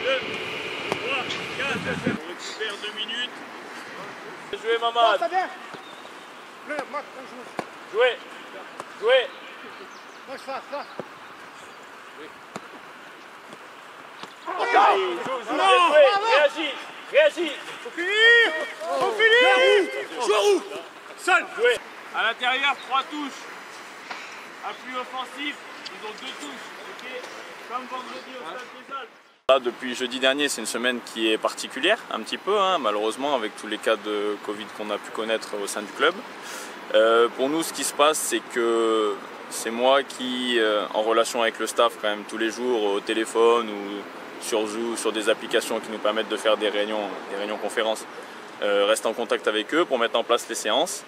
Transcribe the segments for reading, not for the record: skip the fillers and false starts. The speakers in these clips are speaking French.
On récupère 2 minutes. Jouez Mamad. Jouez. Jouez. Réagis. Réagis. Faut finir. Joueur où? Seul. Jouez. À l'intérieur, 3 touches. Appui offensif, ils ont 2 touches. Ok. Comme vendredi au Stade des Alpes. Depuis jeudi dernier, c'est une semaine qui est particulière, un petit peu, malheureusement, avec tous les cas de Covid qu'on a pu connaître au sein du club. Pour nous, ce qui se passe, c'est que c'est moi qui, en relation avec le staff quand même tous les jours, au téléphone ou sur Zoom, sur des applications qui nous permettent de faire des réunions conférences, reste en contact avec eux pour mettre en place les séances.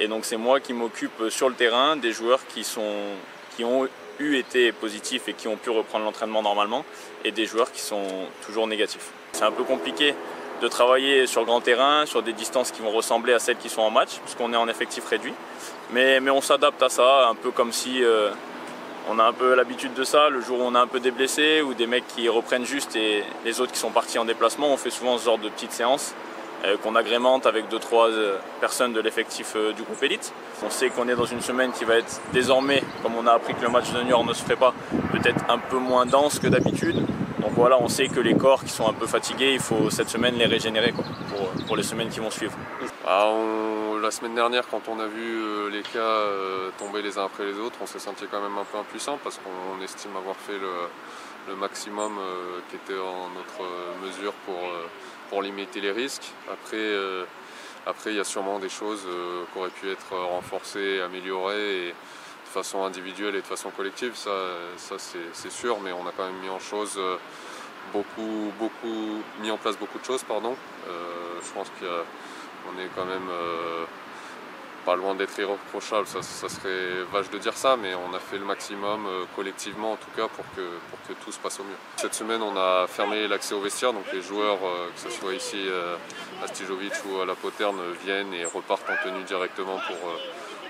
Et donc c'est moi qui m'occupe sur le terrain des joueurs qui ont été positifs et qui ont pu reprendre l'entraînement normalement, et des joueurs qui sont toujours négatifs. C'est un peu compliqué de travailler sur grand terrain, sur des distances qui vont ressembler à celles qui sont en match, puisqu'on est en effectif réduit. Mais on s'adapte à ça, un peu comme si on a un peu l'habitude de ça. Le jour où on a un peu des blessés ou des mecs qui reprennent juste et les autres qui sont partis en déplacement, on fait souvent ce genre de petites séances qu'on agrémente avec 2-3 personnes de l'effectif du groupe élite. On sait qu'on est dans une semaine qui va être désormais, comme on a appris que le match de Niort ne se ferait pas, peut-être un peu moins dense que d'habitude. Donc voilà, on sait que les corps qui sont un peu fatigués, il faut cette semaine les régénérer pour les semaines qui vont suivre. La semaine dernière, quand on a vu les cas tomber les uns après les autres, on s'est senti quand même un peu impuissant parce qu'on estime avoir fait le maximum qui était en notre mesure pour limiter les risques. Après, il y a sûrement des choses qui auraient pu être renforcées, améliorées, et de façon individuelle et de façon collective, ça c'est sûr, mais on a quand même mis en place beaucoup de choses. Je pense qu'on est quand même pas loin d'être irréprochable, ça serait vache de dire ça, mais on a fait le maximum collectivement en tout cas pour que tout se passe au mieux. Cette semaine, on a fermé l'accès aux vestiaires, donc les joueurs, que ce soit ici à Stijovic ou à la Poterne, viennent et repartent en tenue directement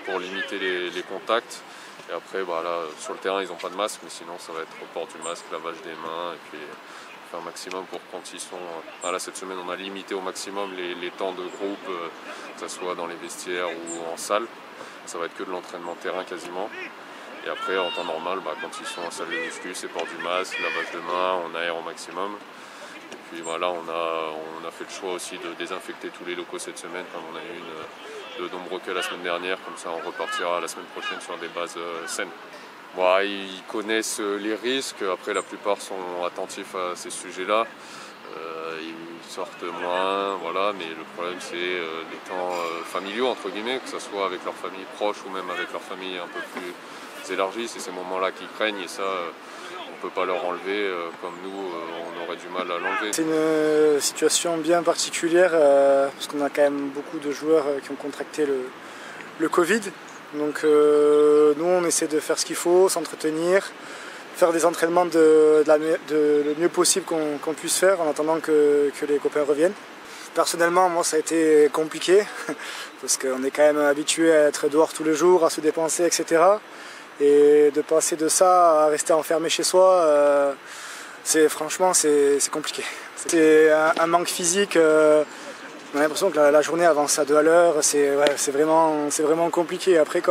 pour limiter les contacts. Et après, là, sur le terrain, ils n'ont pas de masque, mais sinon ça va être report du masque, lavage des mains, et puis faire un maximum pour quand ils sont... Là, cette semaine, on a limité au maximum les temps de groupe, que ce soit dans les vestiaires ou en salle. Ça va être que de l'entraînement terrain quasiment. Et après, en temps normal, quand ils sont en salle de muscu, c'est port du masque, lavage de mains, on aère au maximum. Et puis voilà, on a fait le choix aussi de désinfecter tous les locaux cette semaine, comme on a eu de nombreux cas la semaine dernière. Comme ça, on repartira la semaine prochaine sur des bases saines. Ils connaissent les risques, après la plupart sont attentifs à ces sujets-là. Ils sortent moins, mais le problème c'est les temps familiaux, entre guillemets, que ce soit avec leur famille proche ou même avec leur famille un peu plus élargie. C'est ces moments-là qu'ils craignent, et ça, on ne peut pas leur enlever comme nous, on aurait du mal à l'enlever. C'est une situation bien particulière parce qu'on a quand même beaucoup de joueurs qui ont contracté le Covid. Donc nous, on essaie de faire ce qu'il faut, s'entretenir, faire des entraînements le mieux possible qu'on puisse faire en attendant que les copains reviennent. Personnellement, moi, ça a été compliqué parce qu'on est quand même habitué à être dehors tous les jours, à se dépenser, etc. Et de passer de ça à rester enfermé chez soi, franchement, c'est compliqué. C'est un manque physique. On a l'impression que la journée avance à 2 à l'heure, c'est vraiment compliqué. Après,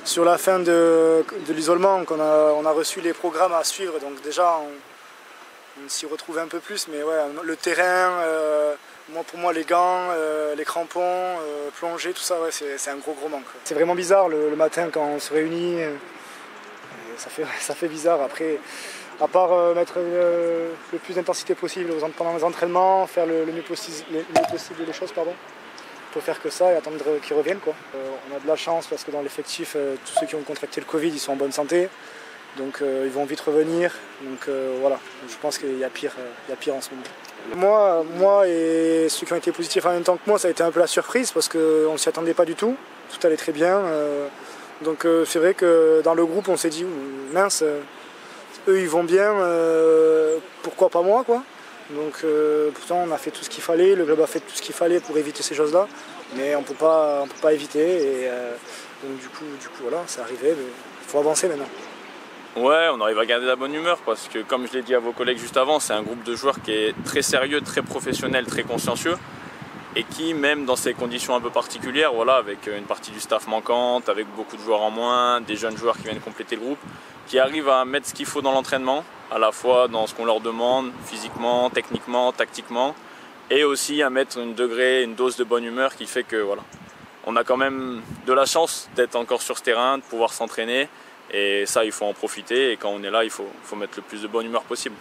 sur la fin de l'isolement, on a reçu les programmes à suivre, donc déjà on s'y retrouve un peu plus, mais le terrain, pour moi les gants, les crampons, plonger, tout ça, c'est un gros manque. C'est vraiment bizarre le matin quand on se réunit, ça fait bizarre. Après, à part mettre le plus d'intensité possible pendant les entraînements, faire le mieux possible les choses, on peut faire que ça et attendre qu'ils reviennent. On a de la chance parce que dans l'effectif, tous ceux qui ont contracté le Covid, ils sont en bonne santé, donc ils vont vite revenir. Donc voilà, je pense qu'il y a pire en ce moment. Moi et ceux qui ont été positifs en même temps que moi, ça a été un peu la surprise parce qu'on ne s'y attendait pas du tout, tout allait très bien. Donc c'est vrai que dans le groupe, on s'est dit mince. Eux ils vont bien, pourquoi pas moi quoi. Donc pourtant on a fait tout ce qu'il fallait, le club a fait tout ce qu'il fallait pour éviter ces choses-là, mais on peut pas éviter, et donc du coup voilà, c'est arrivé, mais il faut avancer maintenant. Ouais, on arrive à garder la bonne humeur parce que, comme je l'ai dit à vos collègues juste avant, c'est un groupe de joueurs qui est très sérieux, très professionnel, très consciencieux et qui, même dans ces conditions un peu particulières, voilà, avec une partie du staff manquante, avec beaucoup de joueurs en moins, des jeunes joueurs qui viennent compléter le groupe, qui arrivent à mettre ce qu'il faut dans l'entraînement, à la fois dans ce qu'on leur demande, physiquement, techniquement, tactiquement, et aussi à mettre une dose de bonne humeur qui fait que voilà, on a quand même de la chance d'être encore sur ce terrain, de pouvoir s'entraîner. Et ça, il faut en profiter. Et quand on est là, il faut mettre le plus de bonne humeur possible.